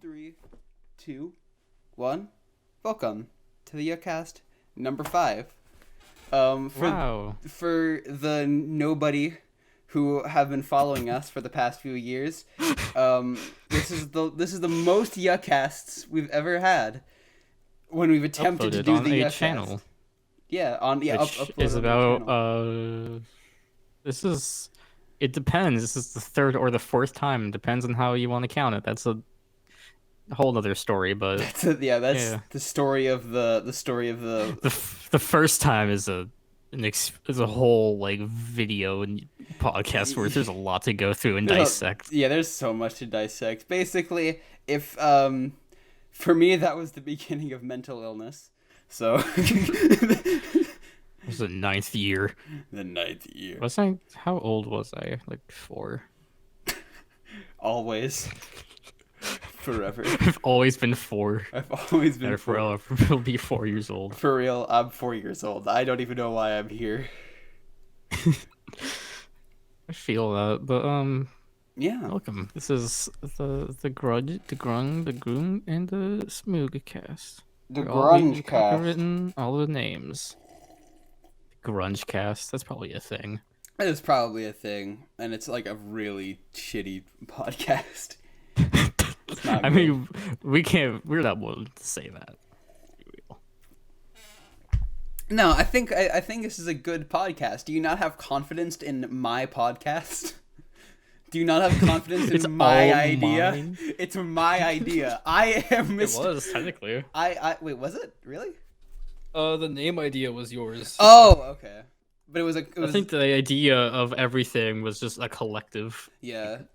3, 2, 1. Welcome to the Yuhcast number 5. For the nobody who have been following us for the past few years, this is the most Yuhcasts we've ever had when we've attempted to do the Yuhcast channel. Yeah, which is about it depends. This is the third or the fourth time. It depends on how you want to count it. That's a whole other story, but that's the story of the the first time is a whole like video and podcast where there's a lot to go through and dissect. There's so much to dissect. Basically, if for me that was the beginning of mental illness. So it was the 9th year. The 9th year. How old was I? Like 4. Always. Forever. I've always been 4. I've always been 4. I'll be 4 years old. For real, I'm 4 years old. I don't even know why I'm here. I feel that, but yeah. Welcome. This is the Grudge, the Grung, the Groom, and the Smoogcast. The Grunge Cast. Written all the names. Grunge Cast. That's probably a thing. It is probably a thing, and it's like a really shitty podcast. I mean, we're not willing to say that. No, I think this is a good podcast. Do you not have confidence in my podcast? Do you not have confidence in my idea? Mine. It's my idea. I am Mr. It was technically. Wait, was it really? The name idea was yours. Oh, okay. But I think the idea of everything was just a collective,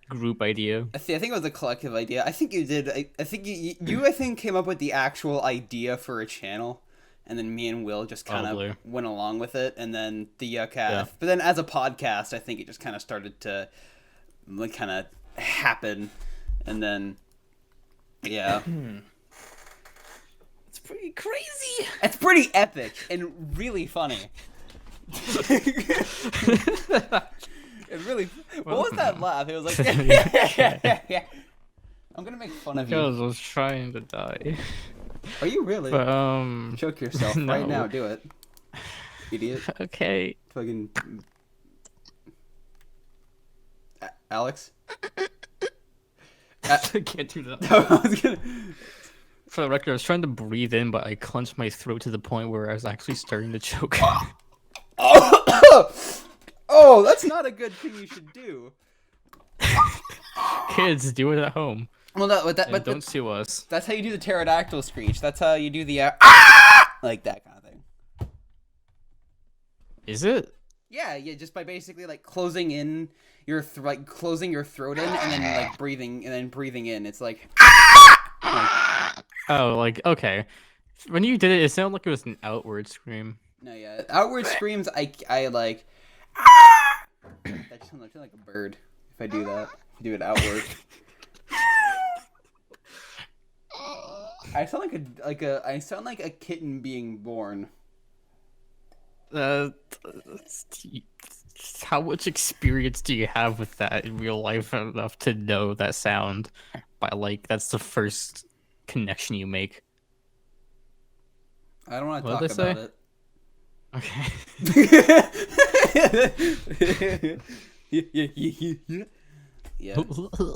group idea. I think it was a collective idea. I think you did. I think you came up with the actual idea for a channel, and then me and Will just kind of went along with it, and then the Yuhcast. Yeah. But then as a podcast, I think it just kind of started to like kind of happen, and then yeah. It's pretty crazy. It's pretty epic and really funny. It really. What was that laugh? It was like. I'm gonna make fun of you. Because I was trying to die. Are you really? But, choke yourself right now. Do it, idiot. Okay. Fucking. Alex. I can't do that. I was gonna. For the record, I was trying to breathe in, but I clenched my throat to the point where I was actually starting to choke. Oh, that's not a good thing you should do. Kids, do it at home. Well, no, but don't sue us. That's how you do the pterodactyl screech. That's how you do the like that kind of thing. Is it? Yeah, just by basically like closing in your closing your throat in and then like breathing in. It's like. Oh, like okay. When you did it, it sounded like it was an outward scream. No, yeah, outward screams. I like. That sounds like a bird. If I do that, if you do it outward. I sound I sound like a kitten being born. How much experience do you have with that in real life enough to know that sound? By like, that's the first connection you make. I don't want to talk about it. Okay. Yeah. I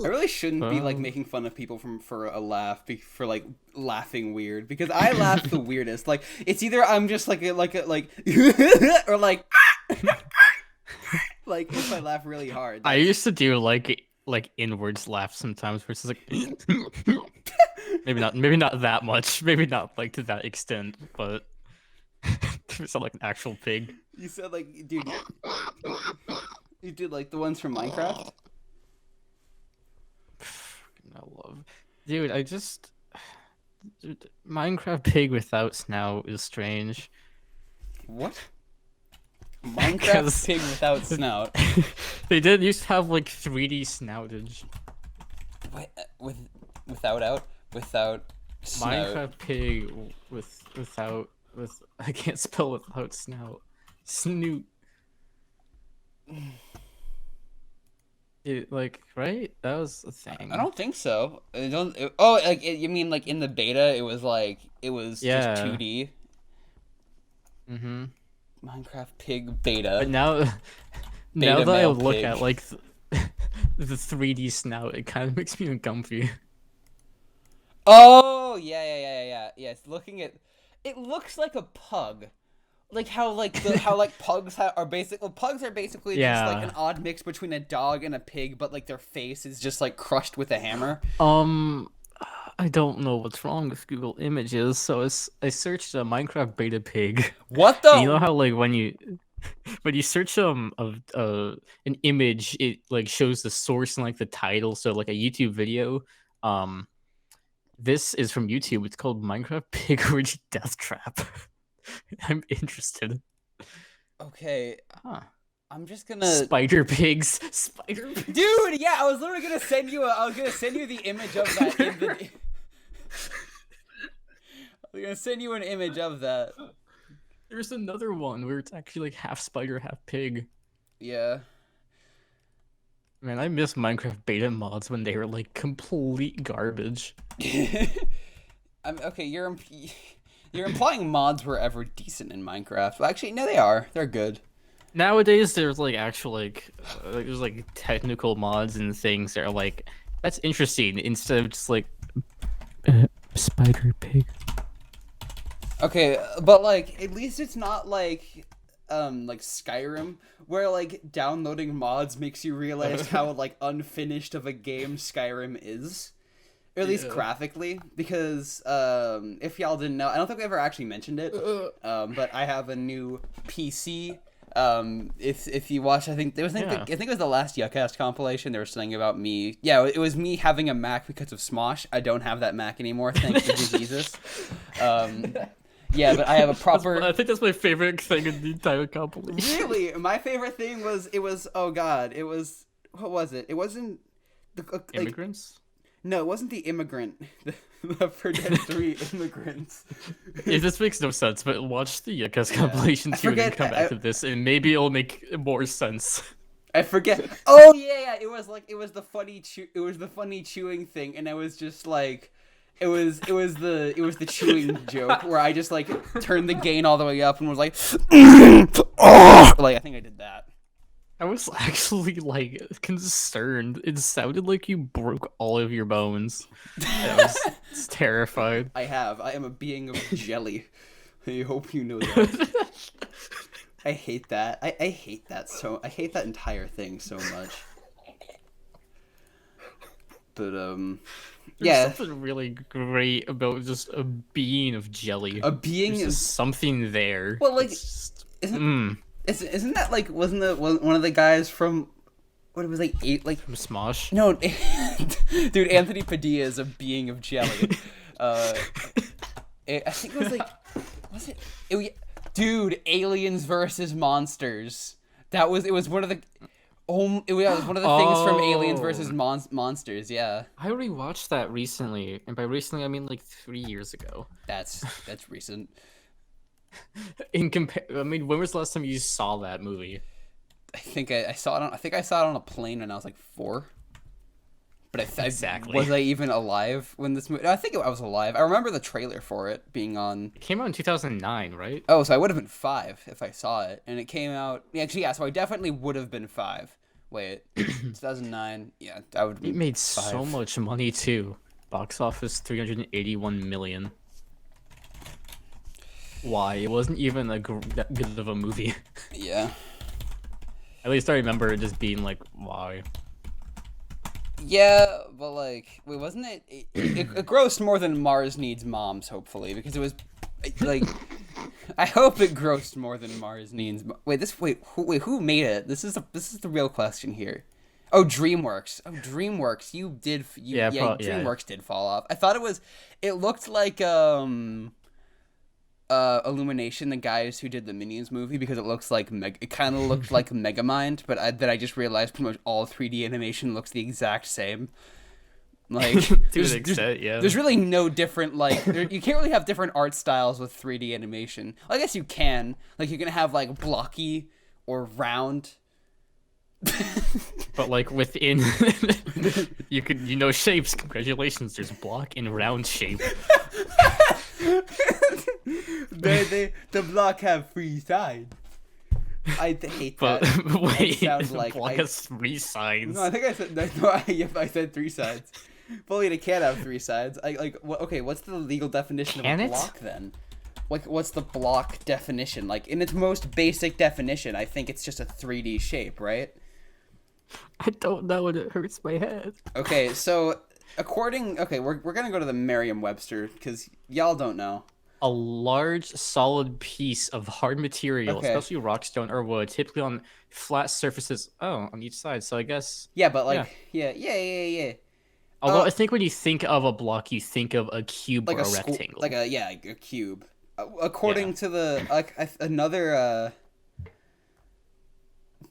really shouldn't be like making fun of people for a laugh for like laughing weird, because I laugh the weirdest. Like it's either I'm just like or like like if I laugh really hard. I used to do like inwards laugh sometimes, where it's like maybe not that much, maybe not like to that extent, but. You sound like an actual pig. You said like, dude. You did like the ones from Minecraft. No love, dude. Minecraft pig without snout is strange. What? Minecraft pig without snout. They did used to have like 3D snoutage. Wait, without snout. Minecraft pig without. I can't spell without snout. Snoot. Right? That was a I thing. don't think so. I don't. Oh, you mean like in the beta? It was just Yeah. 2D. Mm-hmm. Minecraft Pig But beta. now Beta that I male look pig. at the 3D snout, it kind of makes me uncomfy. Oh yeah. It's looking at. It looks like a pug. Like how like pugs are basically just like an Yeah. odd mix between a dog and a pig, but like their face is just like crushed with a hammer. Um, I don't know what's wrong with Google Images, so I searched a Minecraft beta pig, What and you know the? how like when you search of an image, it like shows the source and like the title. So like a YouTube video, um, this is from YouTube. It's called Minecraft Pig Origin Death Trap. I'm interested. Okay, Huh. I'm just gonna. Spider pigs. Spider pigs. Dude, yeah, I was literally gonna send you. I was gonna send you the image of that. I was gonna send you an image of that. There's another one where it's actually like half spider, half pig. Yeah. Man, I miss Minecraft beta mods when they were like complete garbage. Okay. You're implying mods were ever decent in Minecraft. Well, actually, no, they are. They're good. Nowadays, there's like actual there's like technical mods and things that are like that's interesting instead of just like spider pig. Okay, but like at least it's not like Skyrim where like downloading mods makes you realize how like unfinished of a game Skyrim is. Or at least Yeah. graphically, because if y'all didn't know, I don't think we ever actually mentioned it, but I have a new PC. If you watch, I think I think it was the last Yuhcast compilation. There was something about me. Yeah, it was me having a Mac because of Smosh. I don't have that Mac anymore, thanks to Jesus. Yeah, but I have a proper. I think that's my favorite thing in the entire compilation. Really, my favorite thing was oh god, what was it? It wasn't like, Immigrants? no, it wasn't the immigrant. The For Dead 3 immigrants. If this makes no sense, but watch the Yucas compilation too and then come back to this, and maybe it'll make more sense. I forget. Oh yeah. It was the funny chewing thing, and I was just like, it was the chewing joke where I just like turned the gain all the way up and was like, like I think I did that. I was actually like concerned. It sounded like you broke all of your bones. I was terrified. I am a being of jelly. I hope you know that. I hate that. I hate that I hate that entire thing so much. But There's yeah, something really great about just a being of jelly. a being There's is just something there. well, like, It's just, isn't that like wasn't the one of the guys from what it was like from Smosh. no, dude, Anthony Padilla is a being of jelly. I think it was like dude, Aliens versus Monsters. It was one of the it was one of the things from Aliens versus Monsters. Yeah, I rewatched that recently, and by recently I mean like 3 years ago. that's recent. I mean, when was the last time you saw that movie? I think I saw it. I think I saw it on a plane when I was like 4. But Exactly. Was I even alive when this movie? I think I was alive. I remember the trailer for it being on. It came out in 2009, right? Oh, so I would have been 5 if I saw it, and it came out. Yeah, actually, yeah. So I definitely would have been 5. Wait, 2009. Yeah, I would. It made so much money too. Box office 381 million. Why? It wasn't even that good of a movie. Yeah. At least I remember it just being like, why? Yeah, but like, wait, wasn't it? It grossed more than Mars Needs Moms, hopefully, because it was like. I hope it grossed more than Mars Needs. Who made it? This is the real question here. Oh, DreamWorks. DreamWorks. DreamWorks did fall off. I thought it looked like Illumination, the guys who did the Minions movie, because it looks like it kind of looked like Megamind, but I just realized pretty much all 3D animation looks the exact same. Like to an extent, yeah. There's really no different you can't really have different art styles with 3D animation. Well, I guess you can. Like you can have like blocky or round. But like within, you know shapes. Congratulations, there's block and round shape. The block have 3 sides. I hate But that. wait, sounds like block has 3 sides. No, I think I said no. Yep, I said 3 sides. Fully, it can't have 3 sides. Okay, what's the legal definition of a block then? Like, what's the block definition? Like, in its most basic definition, I think it's just a 3D shape, right? I don't know, and it hurts my head. Okay, so we're gonna go to the Merriam-Webster because y'all don't know. A large, solid piece of hard material, Okay. especially rock, stone, or wood, typically on flat surfaces. Oh, on each side. So I guess. Yeah, but like, yeah. Although I think when you think of a block, you think of a cube Like or a rectangle. like a cube. According to the another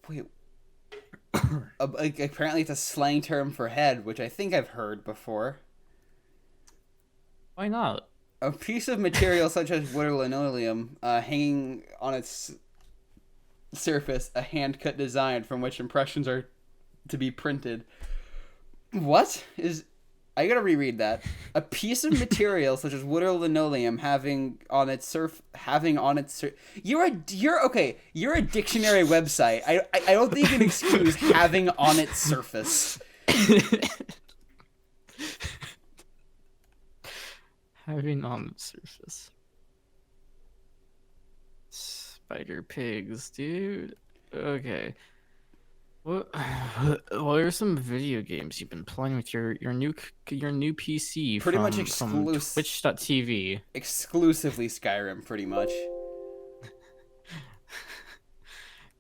wait. Apparently it's a slang term for head, which I think I've heard before. Why not? A piece of material such as wood or linoleum, hanging on its surface, a hand-cut design from which impressions are to be printed. What is? I gotta reread that. A piece of material such as wood or linoleum having on its You're okay. You're a dictionary website. I don't think you can excuse having on its surface. Having on the surface. Spider pigs, dude. Okay. What are some video games you've been playing with your new PC? Pretty from, much from Twitch.tv. Exclusively Skyrim, pretty much.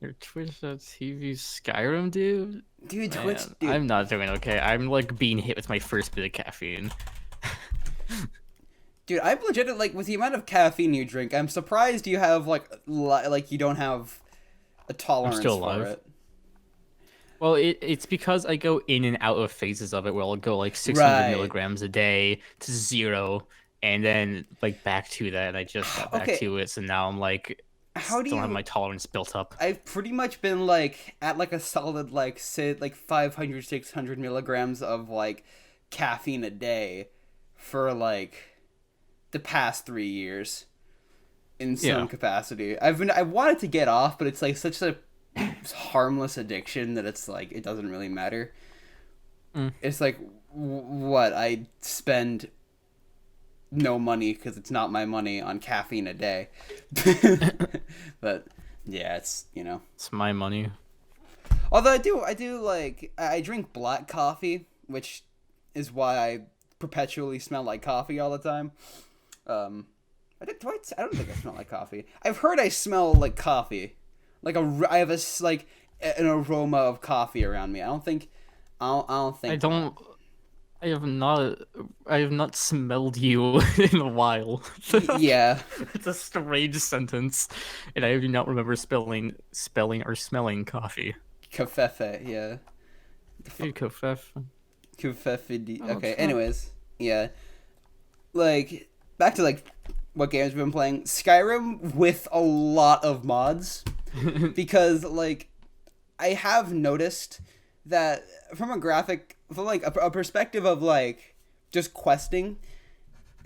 Your Twitch.tv Skyrim, dude? Dude, Man, Twitch, dude. I'm not doing okay. I'm like being hit with my first bit of caffeine. Dude, I'm legit like with the amount of caffeine you drink, I'm surprised you have like you don't have a tolerance still for alive. it. Well, it's because I go in and out of phases of it where I'll go like 600 milligrams a day to 0 and then like back to that, and I just got back to it, so now I'm like still have my tolerance built up. I've pretty much been like at like a solid like say like 500 600 milligrams of like caffeine a day for like the past 3 years in some capacity. I wanted to get off, but it's like such a harmless addiction that it's like it doesn't really matter. It's like what I spend no money because it's not my money on caffeine a day. But yeah, it's It's my money. Although I do like I drink black coffee, which is why I perpetually smell like coffee all the time. I don't think I smell like coffee. I've heard I smell like coffee. Like I have an aroma of coffee around me. I don't think. I have not smelled you in a while. Yeah. It's a strange sentence, and I do not remember spelling or smelling coffee. Cafefe, yeah. Dude, cafefe. Cafefe. Okay. Anyways, yeah. Like back to like what games we've been playing. Skyrim with a lot of mods. Because like I have noticed that from a perspective of like just questing,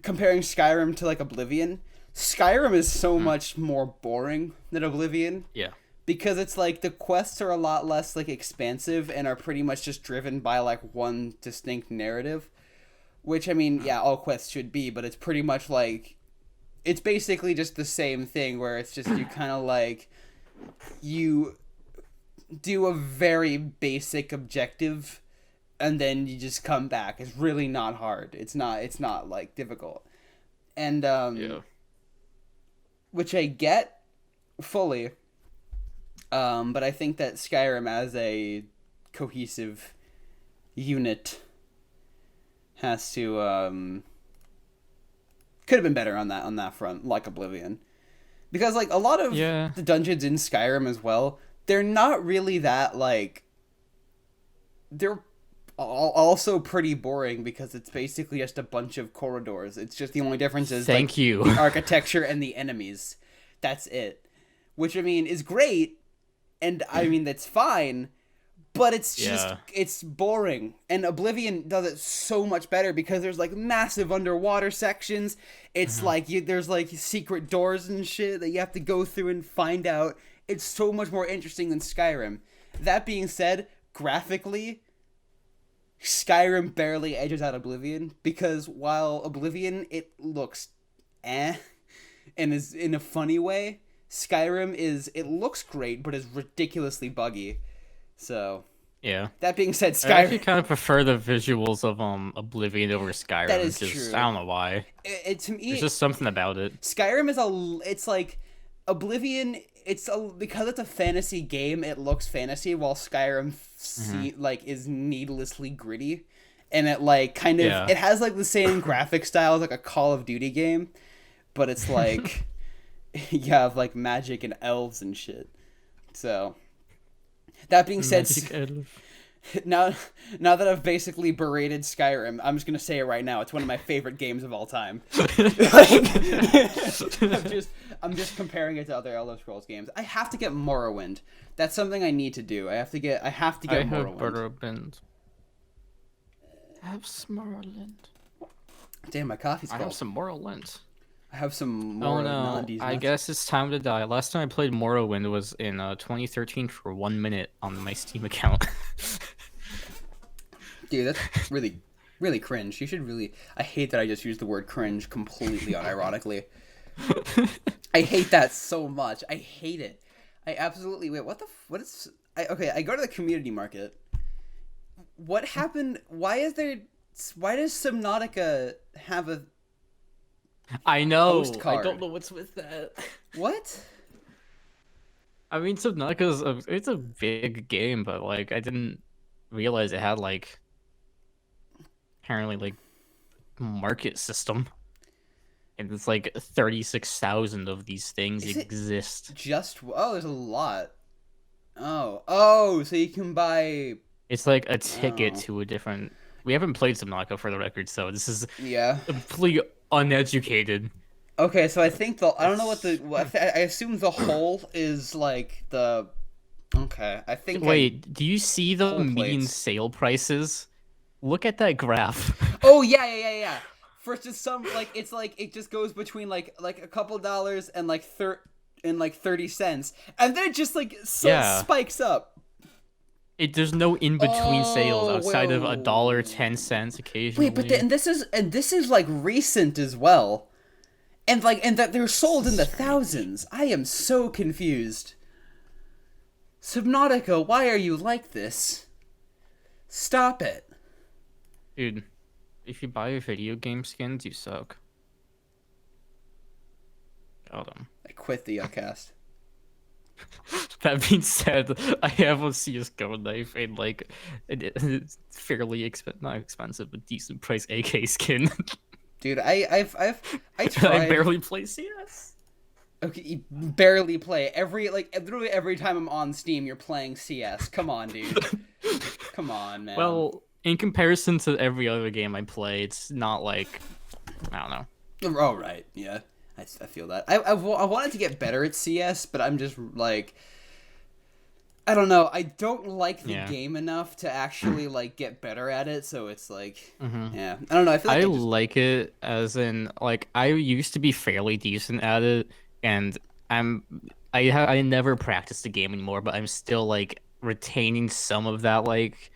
comparing Skyrim to like Oblivion, Skyrim is so much more boring than Oblivion. Yeah. Because it's like the quests are a lot less like expansive and are pretty much just driven by like one distinct narrative, which I mean, yeah, all quests should be, but it's pretty much like it's basically just the same thing where it's just you kind of like you do a very basic objective and then you just come back. It's really not hard. It's not like difficult. And which I get fully. But I think that Skyrim as a cohesive unit has to could have been better on that front, like Oblivion. Because, like, a lot of the dungeons in Skyrim as well, they're not really that, like... They're also pretty boring because it's basically just a bunch of corridors. It's just the only difference is, the architecture and the enemies. That's it. Which, I mean, is great, and, I mean, that's fine, but it's just it's boring. And Oblivion does it so much better because there's like massive underwater sections. It's like there's like secret doors and shit that you have to go through and find out. It's so much more interesting than Skyrim. That being said, graphically, Skyrim barely edges out Oblivion, because while Oblivion, it looks and is in a funny way, Skyrim it looks great, but is ridiculously buggy. So, yeah. That being said, I actually kind of prefer the visuals of Oblivion over Skyrim. That is true. I don't know why. To me, there's just something about it. Skyrim it's like Oblivion. Because it's a fantasy game, it looks fantasy, while Skyrim is needlessly gritty, and it like kind of it has like the same graphic style as like a Call of Duty game, but it's like you have like magic and elves and shit. So that being said, now that I've basically berated Skyrim, I'm just gonna say it right now. It's one of my favorite games of all time. I'm just comparing it to other Elder Scrolls games. I have to get Morrowind. That's something I need to do. I have to get Morrowind. I have some Morrowind. Damn, my coffee's cold. I have some Morrowind. I have some Morrowind. Oh no, I guess it's time to die. Last time I played Morrowind was in 2013 for 1 minute on my Steam account. Dude, that's really, really cringe. You should really... I hate that I just used the word cringe completely unironically. I hate that so much. I hate it. I absolutely... Wait, what is... Okay, I go to the community market. What happened? Why does Subnautica have a... I know. Postcard? I don't know what's with that. What? I mean, Subnautica's it's a big game, but like I didn't realize it had like apparently like market system, and it's like 36,000 of these things exist. There's a lot. Oh, so you can buy. It's like a ticket to a different. We haven't played Subnautica for the record, so this is completely uneducated. Okay, so I think I don't know I assume the whole is like the. Okay, I think. Wait, do you see the mean sale prices? Look at that graph. Oh yeah. For just some it's like it just goes between like a couple dollars and like 30 cents, and then it just like spikes up. There's no in between sales outside of $1.10 occasionally. Wait, but this is like recent as well, and that they're sold in the thousands. I am so confused. Subnautica, why are you like this? Stop it, dude. If you buy video game skins, you suck. Got him. I quit the Yuhcast. That being said, I have a CS:GO knife and like it's fairly not expensive, but decent price AK skin. Dude, I tried. I barely play CS. Okay, you barely play. Literally every time I'm on Steam, you're playing CS. Come on, dude. Come on, man. Well, in comparison to every other game I play, it's not like I don't know. Oh right, yeah. I feel that. I wanted to get better at CS, but I'm just like, I don't know. I don't like the game enough to actually like get better at it. So it's like, yeah. I don't know. I feel like I like it as in like I used to be fairly decent at it, and I never practiced the game anymore, but I'm still like retaining some of that like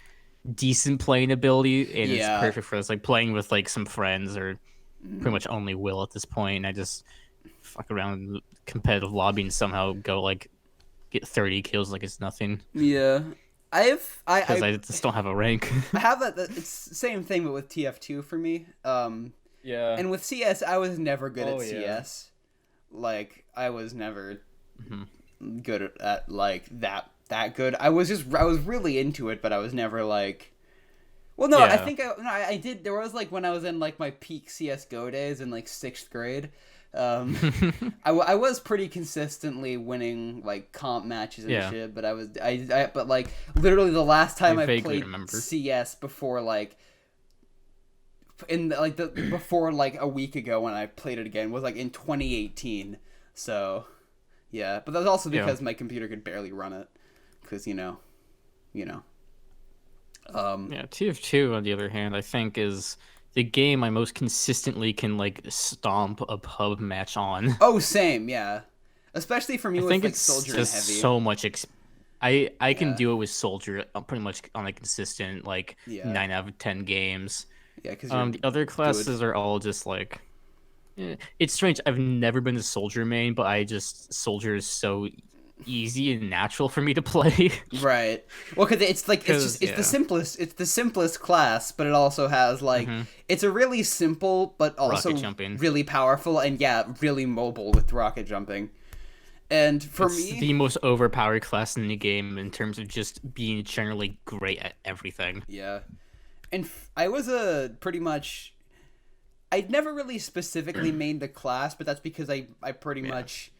decent playing ability, and it's perfect for us like playing with like some friends or. Pretty much only Will at this point, and I just fuck around in competitive lobby and somehow go like get 30 kills like it's nothing. Yeah, I just don't have a rank. I have that. It's the same thing, but with TF2 for me. Yeah. And with CS, I was never good at CS. Like I was never good at like that good. I was really into it, but I was never like. Well, no, I think I did. There was like when I was in like my peak CS:GO days in like 6th grade. I was pretty consistently winning like comp matches and shit. But but like literally the last time I played CS before like before like a week ago when I played it again was like in 2018. So yeah, but that was also because my computer could barely run it because you know. Yeah, TF2 on the other hand, I think is the game I most consistently can like stomp a pub match on. Oh, same, yeah. Especially for me I with think like it's Soldier and just Heavy. so much. I can Yeah, do it with Soldier pretty much on a consistent like yeah, 9 out of 10 games. yeah. Because you're The other good. classes are all just like it's strange. I've never been a Soldier main, but Soldier is so easy and natural for me to play. Right. Well, because it's like Because it's the yeah, simplest. It's the simplest class, but it also has like hmm it's a really simple but rocket also jumping. really powerful and yeah, really mobile with rocket jumping. And for It's me, the most overpowered class in the game in terms of just being generally great at everything. yeah. And I was a pretty much. I'd never really specifically mained the class, but that's because I pretty Yeah. much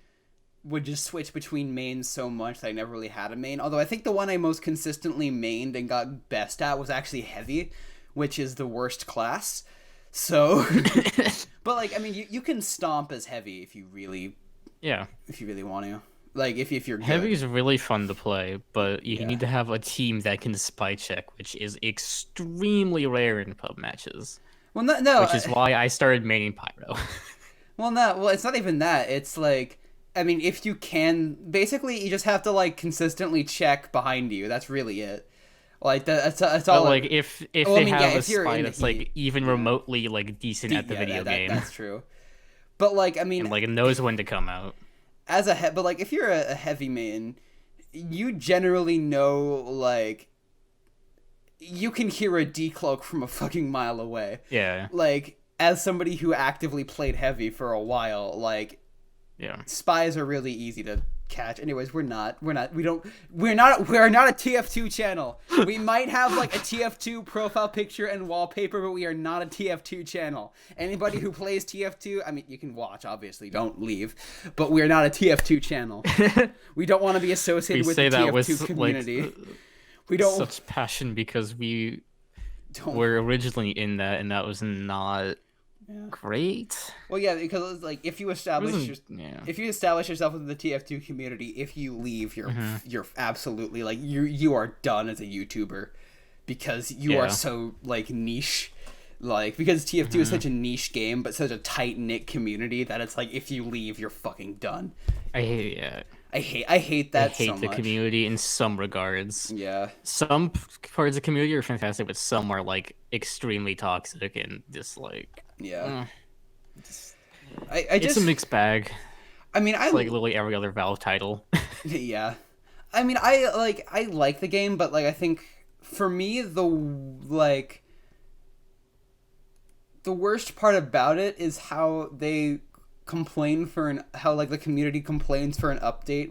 would just switch between mains so much that I never really had a main. Although I think the one I most consistently mained and got best at was actually Heavy, which is the worst class. So, but like I mean, you can stomp as Heavy Yeah. if you really want to. Like if you're Heavy good. is really fun to play, but you Yeah. need to have a team that can spy check, which is extremely rare in pub matches. Well, no, Which is why I started maining Pyro. well, no, well, it's not even that. It's like, I mean, if you can, basically, you just have to like consistently check behind you. That's really it. Like that's But all. like if Well, I they mean, yeah, have a if you're spy in the that's heat, like even yeah, remotely like decent at the yeah, video game that's true. But like, I mean, and like knows when to come out. but like, if you're a heavy main, you generally know like you can hear a decloak from a fucking mile away. Yeah. Like, as somebody who actively played heavy for a while, like Yeah. spies are really easy to catch. Anyways, we're not a TF2 channel. We might have like a TF2 profile picture and wallpaper, but we are not a TF2 channel. Anybody who plays TF2, I mean, you can watch, obviously, don't leave, but we are not a TF2 channel. We don't want to be associated with the TF2 community. Like We don't such passion because we don't were originally in that and that was not yeah. great. Well, yeah, because it's like if you Yeah. establish yourself within the TF2 community, if you leave, you're absolutely like you are done as a YouTuber because you are so like niche. Like because TF2 is such a niche game, but such a tight knit community that it's like if you leave, you're fucking done. I hate yeah. I hate that so the much. community in some regards. Yeah. Some parts of the community are fantastic, but some are like extremely toxic and just like Yeah. it's a mixed bag. I mean, It's like literally every other Valve title. Yeah. I mean, I like the game, but like I think for me the worst part about it is how they complain for how like the community complains for an update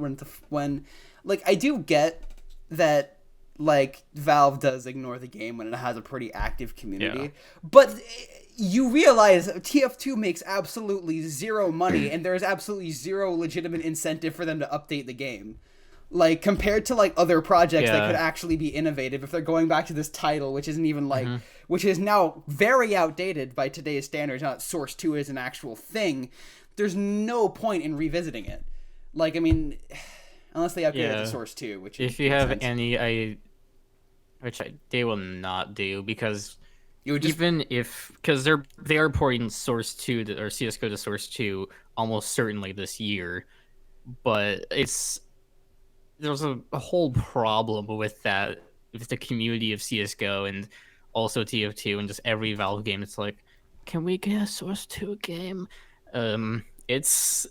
when like I do get that like Valve does ignore the game when it has a pretty active community, but you realize TF2 makes absolutely zero money and there's absolutely zero legitimate incentive for them to update the game. Like compared to like other projects that could actually be innovative if they're going back to this title, which isn't even like which is now very outdated by today's standards. Now that Source 2 is an actual thing, there's no point in revisiting it. Like I mean, unless they upgrade it to Source 2, which if you have any they will not do because even if because they are porting Source 2 or CS:GO to Source 2 almost certainly this year, but there's a whole problem with that with the community of CS:GO and also TF2 and just every Valve game. It's like, can we get a Source 2 game? It's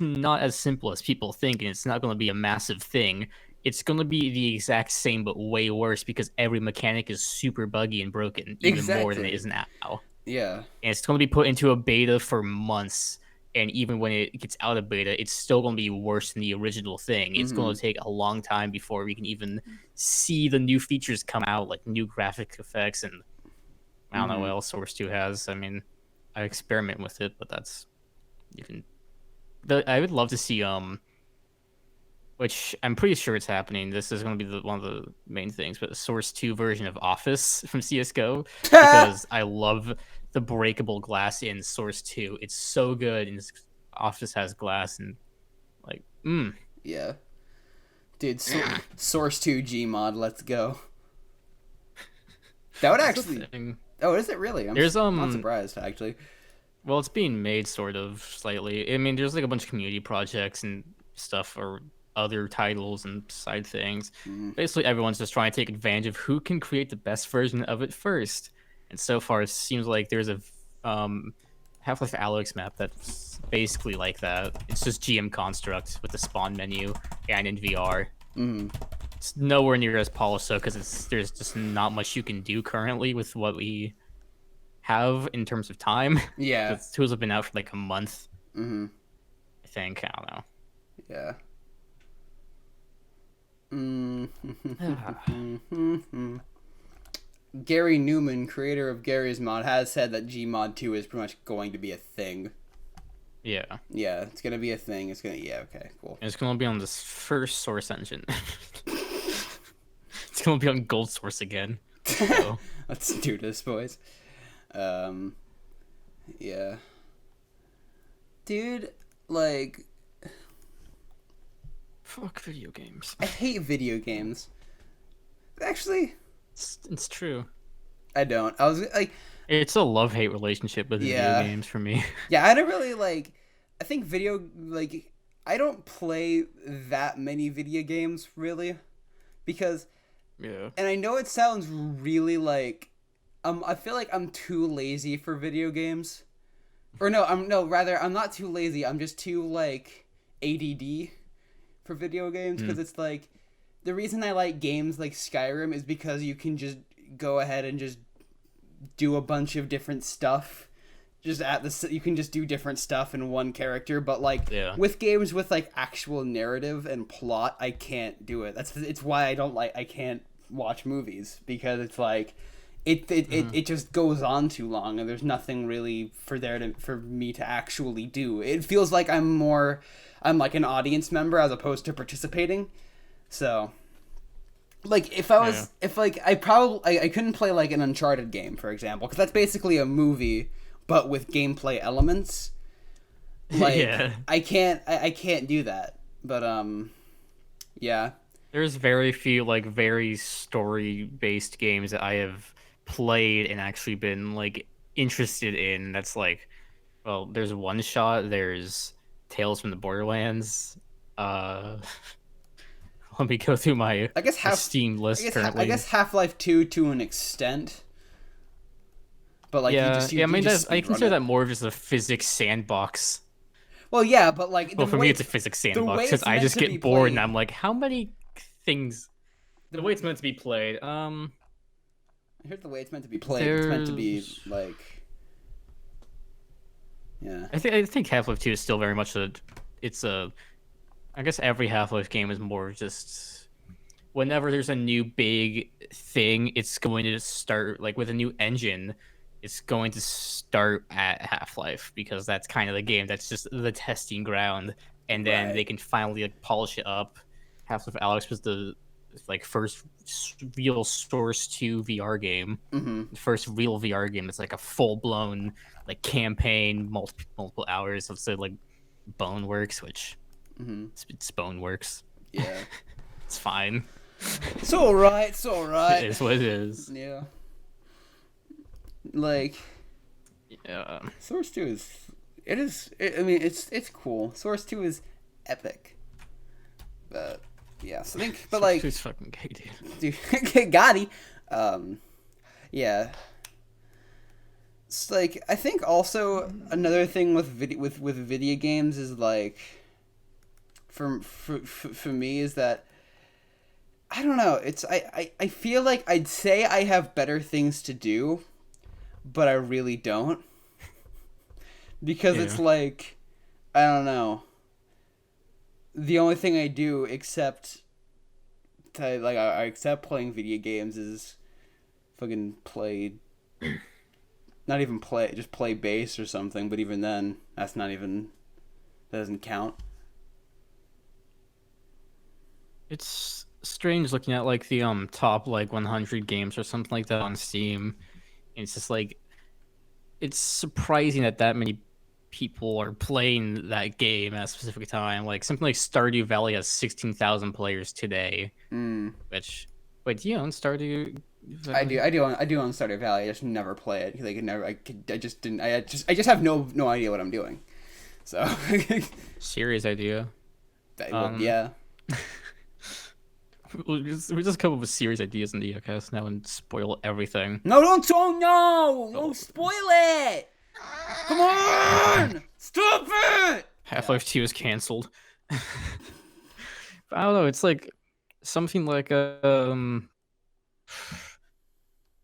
not as simple as people think, and it's not going to be a massive thing. It's going to be the exact same but way worse because every mechanic is super buggy and broken, even more than it is now. Yeah. And it's going to be put into a beta for months. And even when it gets out of beta, it's still going to be worse than the original thing. It's going to take a long time before we can even see the new features come out, like new graphic effects, and I don't know what else Source 2 has. I mean, I experiment with it, but that's I would love to see which I'm pretty sure it's happening. This is going to be one of the main things, but the Source 2 version of Office from CS:GO because I love the breakable glass in Source 2. It's so good, and Office has glass, and like, Yeah. Dude, Source 2 Gmod, let's go. That would That's actually. the thing. Oh, is it really? I'm There's not surprised actually. Well, it's being made sort of slightly. I mean, there's like a bunch of community projects and stuff or other titles and side things. Basically, everyone's just trying to take advantage of who can create the best version of it first. And so far, it seems like there's a Half-Life Alyx map that's basically like that. It's just GM construct with the spawn menu and in VR. It's nowhere near as polished though, because there's just not much you can do currently with what we have in terms of time. Yeah. The tools have been out for like a month. Mm-hmm. I think. I don't know. Yeah. Gary Newman, creator of Gary's Mod, has said that Gmod 2 is pretty much going to be a thing. Yeah. Yeah, it's gonna be a thing. It's gonna. Yeah. Okay. Cool. And it's gonna be on this first Source engine. It's gonna be on Gold Source again. So. Let's do this, boys. Yeah. Dude, like... Fuck video games. I hate video games. Actually... It's true. I don't. I was, like... It's a love-hate relationship with video games for me. Yeah, I don't really, like... I think I don't play that many video games, really. Because... Yeah. And I know it sounds really, like... I feel like I'm too lazy for video games. Or I'm not too lazy. I'm just too, like, ADD for video games. Because it's, like, the reason I like games like Skyrim is because you can just go ahead and just do a bunch of different stuff. You can just do different stuff in one character. But, like, with games with, like, actual narrative and plot, I can't do it. It's why I can't watch movies. Because it's, like... It just goes on too long, and there's nothing really for me to actually do. It feels like I'm like an audience member as opposed to participating. So, like if I couldn't play like an Uncharted game, for example, because that's basically a movie but with gameplay elements. Like I can't do that. But yeah. There's very few like very story based games that I have played and actually been like interested in. That's like, well, there's One Shot, there's Tales from the Borderlands. Let me go through my Steam list currently. I guess Half-Life 2 to an extent, but like I consider that more of just a physics sandbox. Well, yeah, but like for me it's a physics sandbox because I just get bored and I'm like, how many things? The way it's meant to be played. Here's the way it's meant to be played. It's meant to be like, yeah. I think Half-Life 2 is still very much I guess every Half-Life game is more just whenever there's a new big thing, it's going to start like with a new engine. It's going to start at Half-Life because that's kind of the game. That's just the testing ground, and then they can finally like polish it up. Half-Life Alyx was the like first real Source 2 VR game. The first real VR game that's like a full-blown like campaign, multiple hours of like Boneworks, which it's Boneworks. Yeah. It's fine. It's alright. It is what it is. Yeah. Like, Source 2 it's cool. Source 2 is epic. But yeah, so Source fucking gay, dude. Gotti. Yeah. It's like, I think also another thing with video games is like, for me is that, I don't know, it's I feel like I'd say I have better things to do, but I really don't. Because it's like, I don't know. The only thing I do except playing video games is fucking play, just play bass or something, but even then, that doesn't count. It's strange looking at like the top like 100 games or something like that on Steam. And it's just like, it's surprising that many people are playing that game at a specific time. Like something like Stardew Valley has 16,000 players today. Which, wait, do you own Stardew I do own Stardew Valley. I just never play it. Like I just have no idea what I'm doing. So serious idea. Yeah. we just come up with serious ideas in the Yuhcast now and spoil everything. No, don't spoil it. Come on, stop it. Half-Life 2 is canceled. I don't know. It's like something like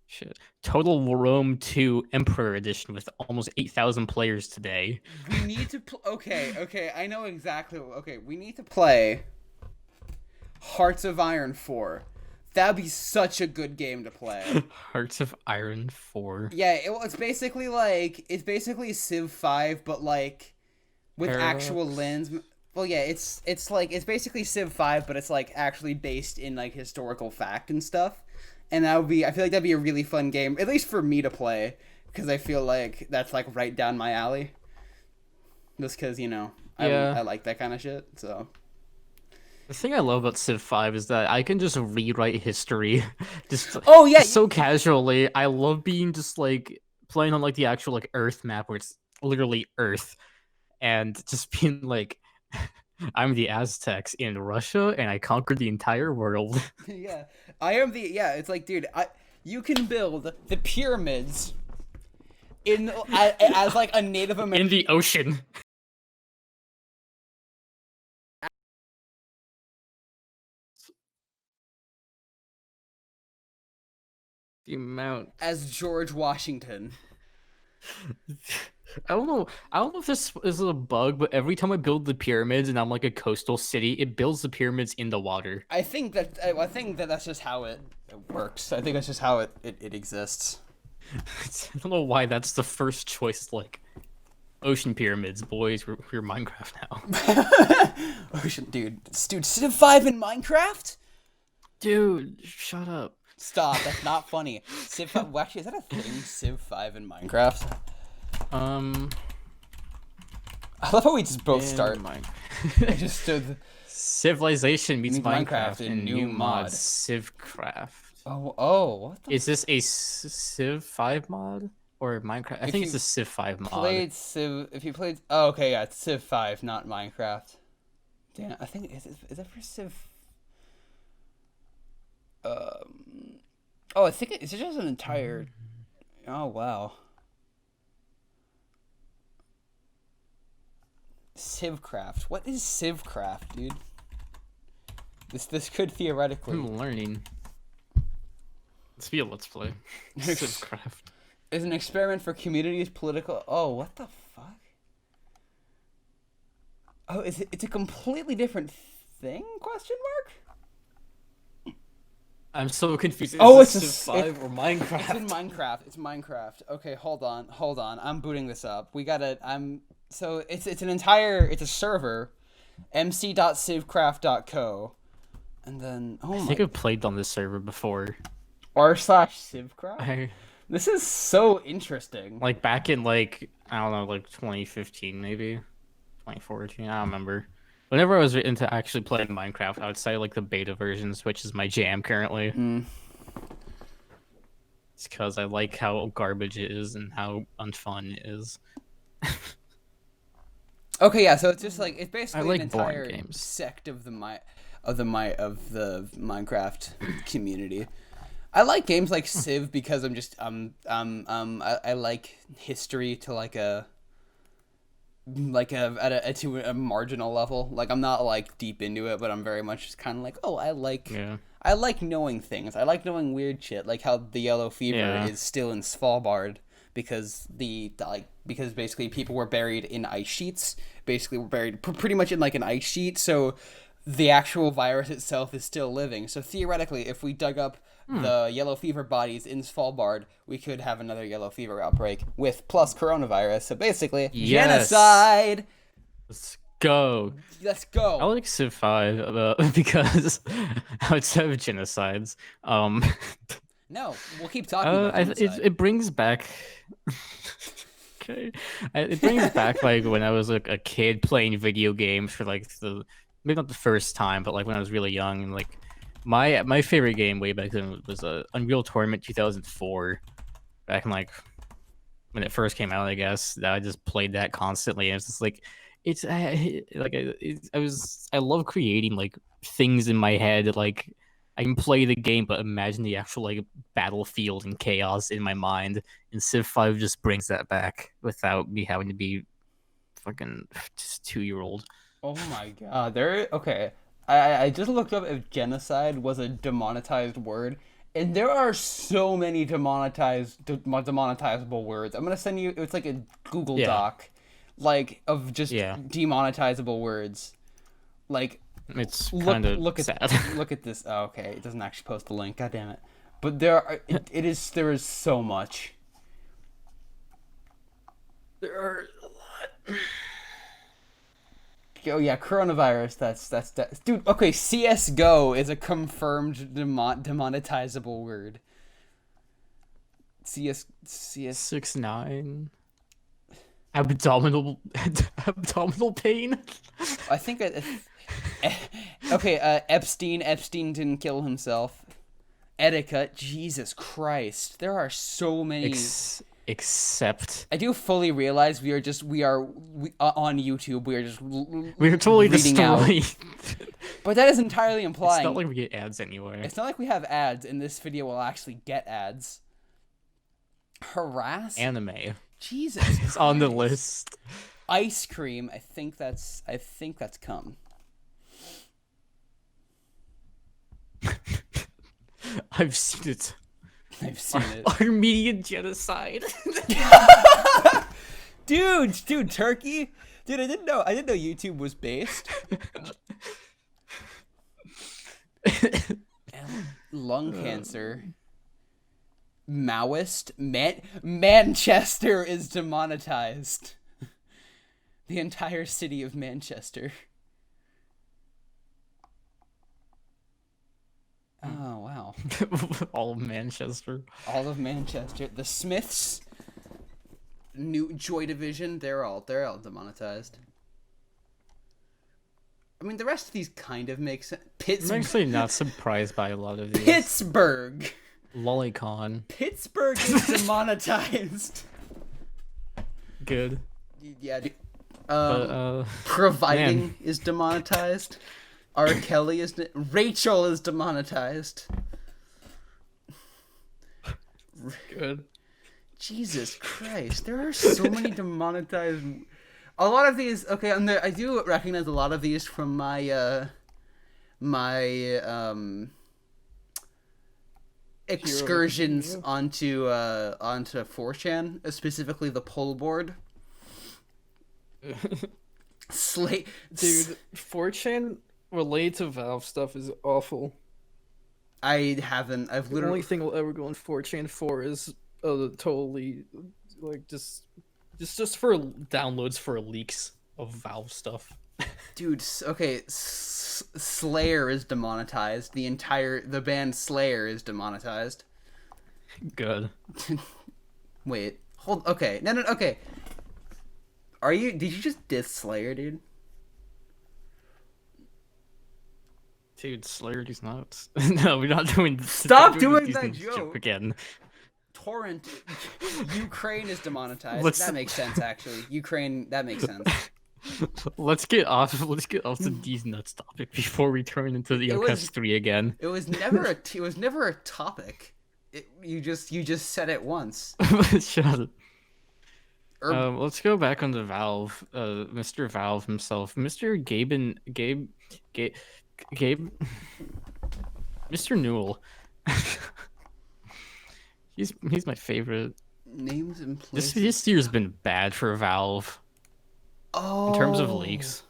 shit. Total Rome 2 Emperor Edition with almost 8,000 players today. We need to okay, I know exactly. Okay, we need to play Hearts of Iron 4. That'd be such a good game to play. Hearts of Iron 4. Yeah, it's basically Civ 5, but like with actual lens. Well, yeah, it's basically Civ 5, but it's like actually based in like historical fact and stuff. And I feel like that'd be a really fun game, at least for me to play, because I feel like that's like right down my alley. Just because, I like that kind of shit, so. The thing I love about Civ 5 is that I can just rewrite history just so casually. I love being just like playing on like the actual like Earth map where it's literally Earth, and just being like, I'm the Aztecs in Russia and I conquered the entire world. Yeah. It's like, dude, you can build the pyramids as like a Native American in the ocean. The amount as George Washington. I don't know if this is a bug, but every time I build the pyramids and I'm like a coastal city, it builds the pyramids in the water. I think that's just how it works. I think that's just how it exists. I don't know why that's the first choice. Like, ocean pyramids, boys. We're Minecraft now. Ocean, dude, Civ 5 in Minecraft? Dude, shut up. Stop. That's not funny. Civ 5. Well, actually, is that a thing? Civ 5 in Minecraft? I love how we just both start. I just stood. Civilization meets Minecraft in new mod. Civcraft. Oh, what the? Is this a Civ 5 mod or Minecraft? I think it's a Civ 5 mod. If you played, oh, okay, yeah, it's Civ 5, not Minecraft. Damn, I think is that for Civ? I think it's just an entire. Oh wow. Civcraft. What is Civcraft, dude? This could theoretically. I'm learning. Let's be a let's play. Civcraft. Is an experiment for communities political. Oh, what the fuck? Oh, it's a completely different thing? Question mark. I'm so confused. It's Civ 5 or Minecraft? It's Minecraft. Okay, hold on. I'm booting this up. So it's a server, mc.civcraft.co, and then I think I've played on this server before. r/civcraft. This is so interesting. Like back in like I don't know, like 2015 maybe, 2014. I don't remember. Whenever I was into actually playing Minecraft, I would say like the beta versions, which is my jam currently. It's because I like how garbage it is and how unfun it is. Okay, yeah. So it's just like it's basically like an entire games. sect of the Minecraft community. I like games like Civ because I like history to to a marginal level. Like I'm not like deep into it, but I'm very much just kind of like, oh, I like knowing things. I like knowing weird shit, like how the yellow fever is still in Svalbard because because basically people were buried in ice sheets. Basically, were buried pretty much in like an ice sheet. So the actual virus itself is still living. So theoretically, if we dug up the yellow fever bodies in Svalbard, we could have another yellow fever outbreak with plus coronavirus. So basically, genocide. Let's go. I like Civ 5 because outside of genocides, no, we'll keep talking about genocide. It brings back. Okay, it brings back like when I was like a kid playing video games for like maybe not the first time, but like when I was really young and like My favorite game way back then was Unreal Tournament 2004. Back in like when it first came out, I guess that I just played that constantly. And it's just like I love creating like things in my head. Like I can play the game, but imagine the actual like battlefield and chaos in my mind. And Civ 5 just brings that back without me having to be fucking just 2-year-old. Oh my god, okay. I just looked up if genocide was a demonetized word, and there are so many demonetizable words. I'm gonna send you. It's like a Google Doc, like of just demonetizable words. Like it's kind of sad. Look at this. Oh, okay, it doesn't actually post the link. God damn it! But there is so much. There are a lot. Oh yeah, coronavirus. That's dude. Okay, CS:GO is a confirmed demonetizable word. CS 6ix9ine. Abdominal pain. I think okay. Epstein didn't kill himself. Etiquette. Jesus Christ, there are so many. Except I do fully realize we are on YouTube. We're totally destroying. But that is entirely implying. It's not like we get ads anywhere. It's not like we have ads, and this video will actually get ads. Harass anime. Jesus, it's on the list. Ice cream. I think that's cum. I've seen it. Armenian genocide. dude, Turkey. Dude, I didn't know YouTube was based. Lung cancer. Maoist. Manchester is demonetized. The entire city of Manchester. Oh, wow. All of Manchester. All of Manchester. The Smiths, New Joy Division, they're all demonetized. I mean, the rest of these kind of make sense. I'm actually not surprised by a lot of these. Pittsburgh. Lolicon. Pittsburgh is demonetized. Good. Yeah. Providing is demonetized. R. Kelly is Rachel is demonetized. Good. Jesus Christ, there are so many demonetized. A lot of these, okay, I do recognize a lot of these from my excursions onto 4chan, specifically the pole board. Dude, 4chan related to Valve stuff is awful. I've literally... The only thing I'll ever go on 4chan for is totally like just for downloads for leaks of Valve stuff. Dude, okay, Slayer is demonetized. The band Slayer is demonetized. Good. Wait, okay. No, okay. Did you just diss Slayer, dude? Dude, Slayer is nuts. No, we're not doing. Stop doing that joke again. Torrent, Ukraine is demonetized. That makes sense, actually. Ukraine, that makes sense. Let's get off the these nuts topic before we turn into the Yuhcast 3 again. It was never a topic. You just said it once. Shut up. Let's go back on the Valve. Mr. Valve himself, Mr. Gabe, Mr. Newell. He's my favorite. Names and places. This year's been bad for Valve. Oh. In terms of leaks.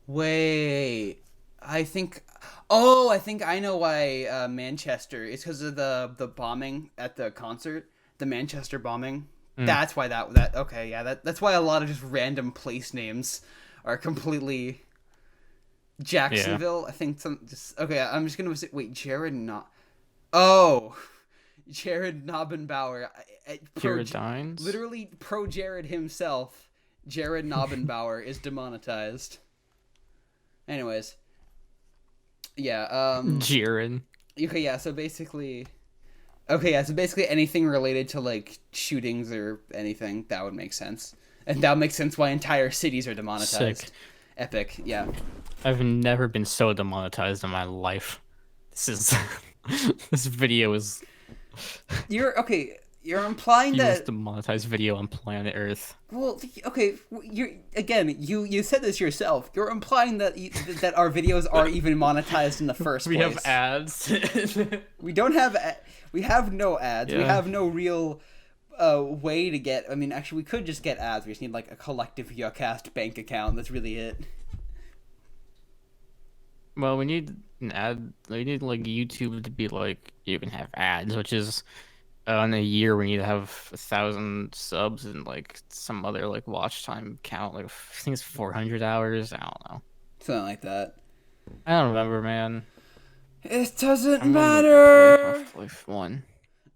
Wait, I think I know why Manchester. It's because of the bombing at the concert, the Manchester bombing. That's why that okay, yeah, that's why a lot of just random place names are completely Jacksonville. Yeah. I think I'm just gonna say Jared Nobbenbauer. Jared Dines? Literally pro Jared himself. Jared Nobbenbauer is demonetized. Anyways, Yeah. Jiren. Okay. Yeah. So basically. Okay. Yeah. So basically, anything related to like shootings or anything that would make sense, and that would make sense why entire cities are demonetized. Sick. Epic. Yeah. I've never been so demonetized in my life. This is this video is You're okay. You're implying the most that. demonetized video on planet Earth. Well, okay. You said this yourself. You're implying that that our videos are even monetized in the first We place. have ads. We don't have. We have no ads. We Yeah. have no real way to get. I mean, actually, we could just get ads. We just need like a collective Yuhcast bank account. That's really it. Well, we need an ad. We need like YouTube to be like you can have ads, which is in a year we need to have 1,000 subs and like some other like watch time count. Like I think it's 400 hours. I don't know. Something like that. I don't remember, man. It doesn't I remember matter. Half-Life 1.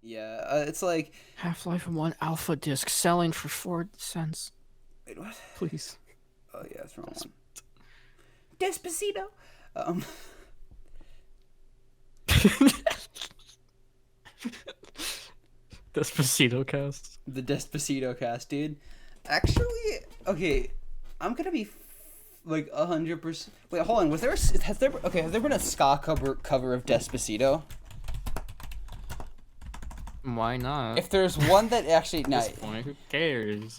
Yeah, it's like. Half-Life 1 alpha disc selling for 4 cents. Wait, what? Please. Oh yeah, that's the wrong one. Despacito. Despacito cast. The Despacito cast, dude. Actually, okay, I'm gonna be like 100%. Wait, hold on. Has there been a ska cover of Despacito? Why not? If there's one that actually At this point, who cares?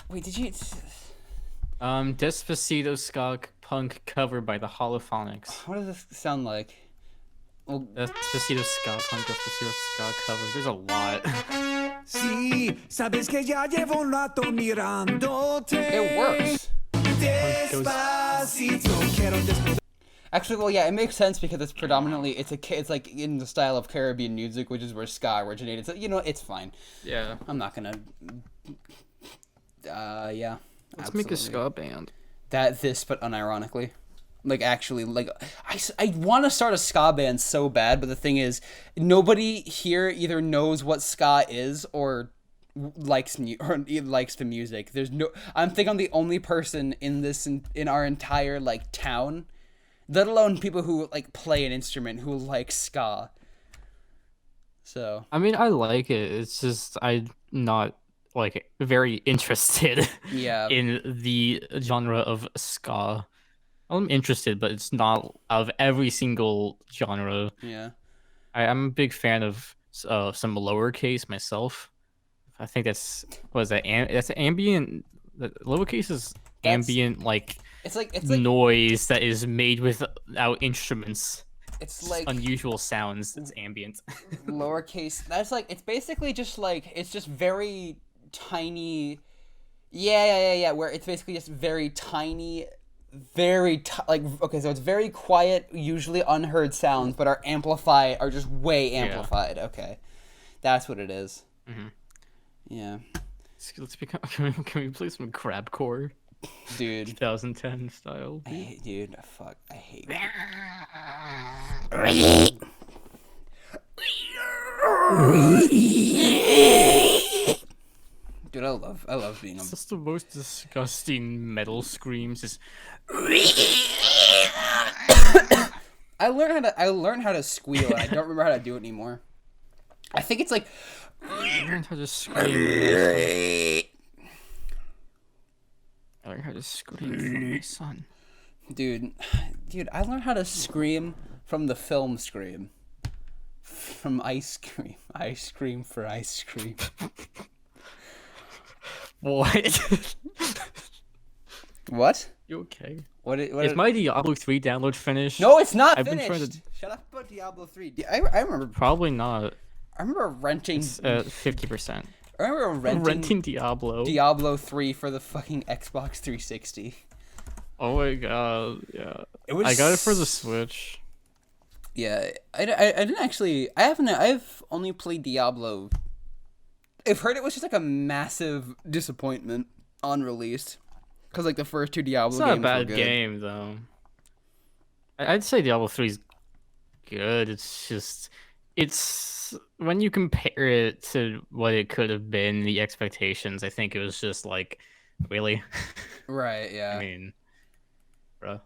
Wait, did you? Despacito ska punk cover by the Holophonics. What does this sound like? Well, Despacito ska punk, Despacito ska cover. There's a lot. Sí, sabes que ya llevo un rato mirándote. it works. Despacito, quiero desnudar. Actually, well, yeah, it makes sense because it's predominantly it's like in the style of Caribbean music, which is where ska originated. So it's fine. Yeah. I'm not gonna. Yeah. Let's make a absolutely. ska band. This, but unironically. Like, actually, like, I want to start a ska band so bad, but the thing is, nobody here either knows what ska is or likes the music. I think I'm the only person in our entire, like, town, let alone people who, like, play an instrument who like ska. So. I mean, I like it. It's just I'm not like very interested Yeah. in the genre of ska. I'm interested, but it's not of every single genre. Yeah. I'm a big fan of some lowercase myself. I think that's that's ambient. The lowercase is ambient It's like noise that is made without instruments. it's like Unusual sounds. It's ambient. lowercase. That's like it's basically just like it's just very tiny. Yeah. Where it's basically just very tiny. Okay, so it's very quiet, usually unheard sounds, but are just way amplified. Yeah. Okay, that's what it is. Mm-hmm. Yeah. Let's become. Can we play some crabcore, dude? 2010 style. Dude, fuck, I hate. Dude, I love being. It's just the most disgusting metal screams. Just. I learned how to squeal, and I don't remember how to do it anymore. I think it's like. I learned how to scream. I learned how to scream from my son. Dude, I learned how to scream from the film Scream. From Ice Cream. Ice Cream for ice cream. What? What? You okay? Is my Diablo 3 download finished? No, it's not I've finished. been trying to... Shut up about Diablo 3. I remember. Probably not. I remember renting. It's 50%. I remember renting Diablo. Diablo 3 for the fucking Xbox 360. Oh my god, yeah. I got it for the Switch. Yeah, I didn't actually. I've only played Diablo. I've heard it was just like a massive disappointment on release. Because like the first two Diablo games were good. It's not a bad game though. I'd say Diablo 3 is good. It's just when you compare it to what it could have been, the expectations, I think it was just like, really? Right, yeah. I mean, bruh.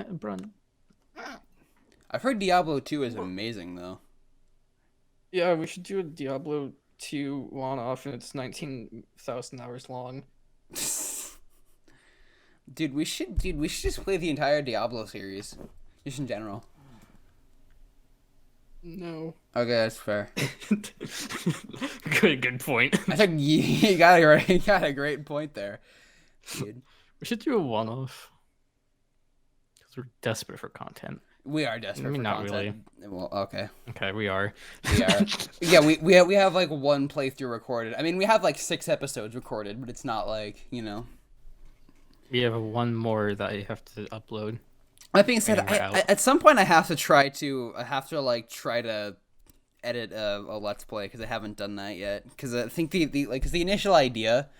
Brun. I've heard Diablo 2 is amazing though. Yeah, we should do a Diablo 2 one-off, and it's 19,000 hours long. Dude, we should just play the entire Diablo series, just in general. No. Okay, that's fair. Good point. I think you got a great point there, dude. We should do a one-off because we're desperate for content. We are desperate for not content. Really. Well, okay. Okay, we are. We are. Yeah, we have like one playthrough recorded. I mean, we have like 6 episodes recorded, but it's not like, you know. We have one more that I have to upload. That being said, at some point I have to try to edit a Let's Play because I haven't done that yet. Because I think because the initial idea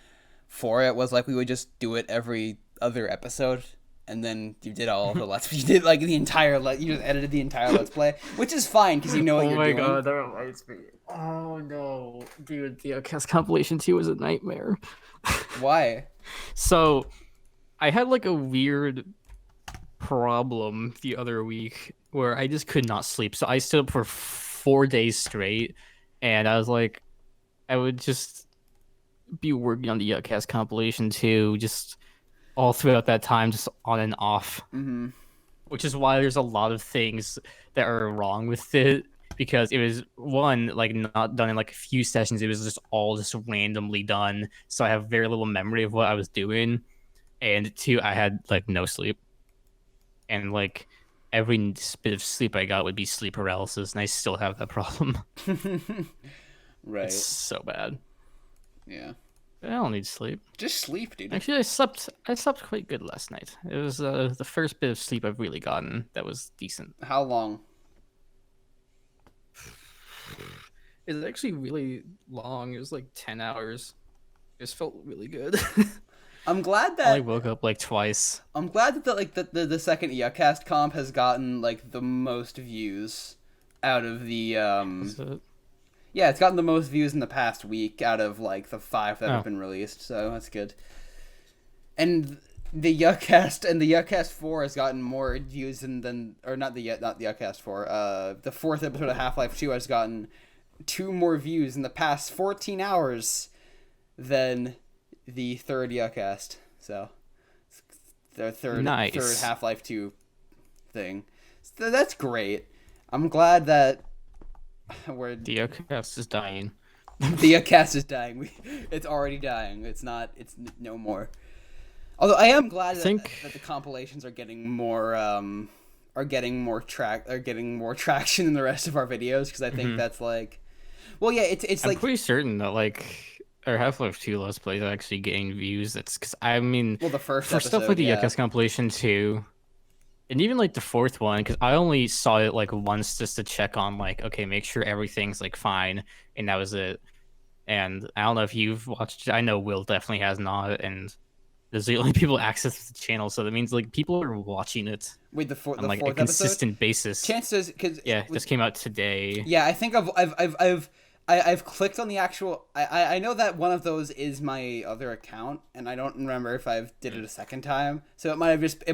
for it was like we would just do it every other episode, and then you did all of the Let's Play. You did like the entire you just edited the entire Let's Play, which is fine because you know what you're doing. Oh my god, that reminds me. Oh no, dude, the Yuhcast compilation 2 was a nightmare. Why? So, I had like a weird problem the other week where I just could not sleep. So I stood up for 4 days straight, and I was like, I would just be working on the Yuhcast compilation 2, just all throughout that time, just on and off. Mm-hmm. Which is why there's a lot of things that are wrong with it, because it was like not done in like a few sessions. It was just all just randomly done. So I have very little memory of what I was doing. And 2, I had like no sleep. And like every bit of sleep I got would be sleep paralysis, and I still have that problem. Right. It's so bad. Yeah. I don't need sleep. Just sleep, dude. Actually, I slept quite good last night. It was the first bit of sleep I've really gotten that was decent. How long? It's actually really long. It was like 10 hours. It just felt really good. I'm glad I that only woke up like twice. I'm glad that the second Yuhcast comp has gotten like the most views out of the Yeah, it's gotten the most views in the past week out of like the 5 that have been released, so that's good. And the Yuhcast 4 has gotten more views than or not the Yuhcast 4. The 4th episode of Half-Life 2 has gotten 2 more views in the past 14 hours than the 3rd Yuhcast. So the third Half-Life 2 thing. So that's great. I'm glad that The Yuhcast is dying. The Yuhcast is dying. It's already dying. It's no more. Although I am glad that the compilations are getting more traction than the rest of our videos, because I think that's like, well, yeah, it's I'm like pretty certain that like our Half-Life 2 Let's Plays are actually getting views. That's because I mean, well, the first for episode, stuff like the yeah. Yuhcast compilation 2, and even like the 4th one, because I only saw it like once just to check on like, okay, make sure everything's like fine, and that was it. And I don't know if you've watched. I know Will definitely has not, and there's the only people access the channel, so that means like people are watching it. Wait, on like fourth a consistent episode? basis. Chances, because it just came out today. Yeah, I think I've clicked on the actual. I know that one of those is my other account, and I don't remember if I've did it a second time. So it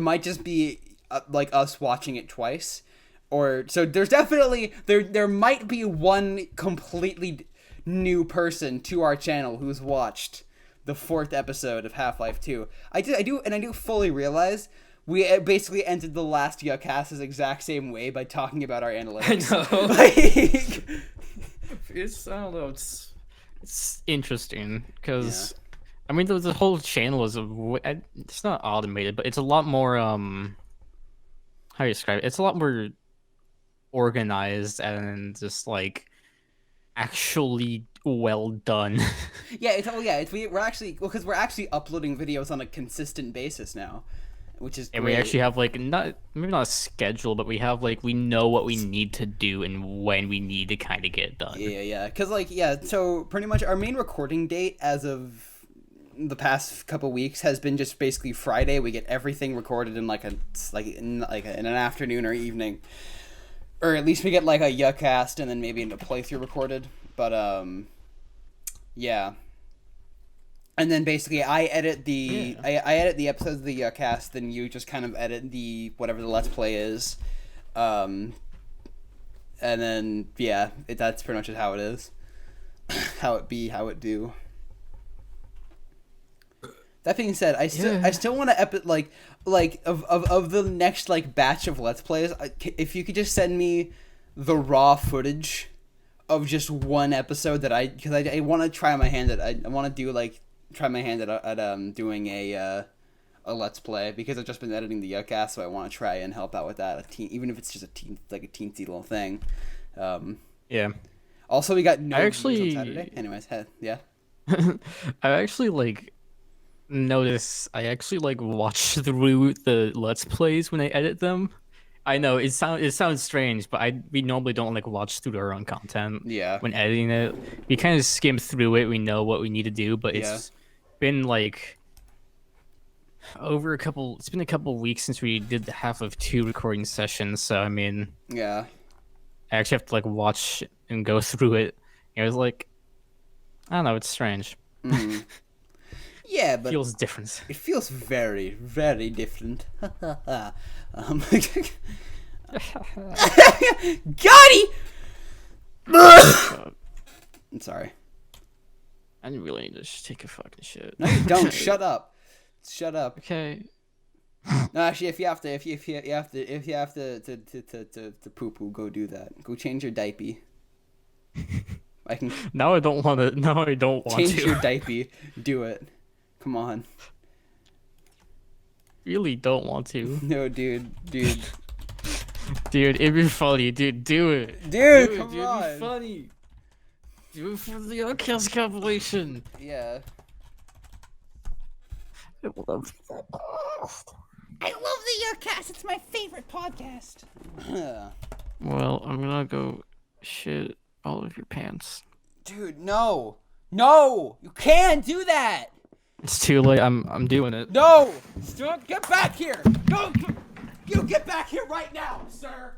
might just be like us watching it twice, or so there's definitely there might be one completely new person to our channel who's watched the 4th episode of Half-Life 2. I do fully realize we basically ended the last Yuhcast the exact same way by talking about our analytics. I know. I don't know. It's interesting because I mean the whole channel is it's not automated, but it's a lot more how do you describe it? It's a lot more organized and just like actually well done. We're actually because we're actually uploading videos on a consistent basis now, which is great. And we actually have like maybe not a schedule, but we have like we know what we need to do and when we need to kind of get it done. Yeah, because so pretty much our main recording date as of the past couple weeks has been just basically Friday. We get everything recorded in in an afternoon or evening, or at least we get like a Yuhcast and then maybe a playthrough recorded. But yeah. And then basically I edit the I edit the episodes of the Yuhcast, then you just kind of edit the whatever the Let's Play is. And then that's pretty much how it is. How it be, how it do. That being said, I still want to of the next like batch of Let's Plays. If you could just send me the raw footage of just one episode that because I want to try my hand at I want to do like try my hand at doing a Let's Play, because I've just been editing the Yuhcast, so I want to try and help out with that even if it's just a teensy little thing. Yeah. Also, we got no videos on Saturday. Anyways, yeah. I actually notice I actually watch through the Let's Plays when I edit them. I know it sounds strange, but we normally don't watch through our own content. Yeah. When editing it, we kind of skim through it. We know what we need to do, but it's been it's been a couple weeks since we did half of 2 recording sessions. So I mean, yeah, I actually have to watch and go through it. It was I don't know, it's strange. Mm-hmm. Yeah, but it feels different. It feels very, very different. Gotti! I'm sorry. I really need to just take a fucking shit. No, you don't. Shut up. Shut up. Okay. No, actually, if you have to poo poo, go do that. Go change your diaper. I can. Now I don't want to. Now I don't want change to. your diaper. Do it. Come on. Really don't want to. No, dude. Dude, it'd be funny, dude. Do it. Dude, come on. It'd be funny. Do it for the Yuhcast compilation. Yeah. I love the Yuhcast. It's my favorite podcast. Well, I'm gonna go shit all of your pants. Dude, no. No! You can't do that! It's too late. I'm doing it. No! Get back here! Go! You get back here right now, sir!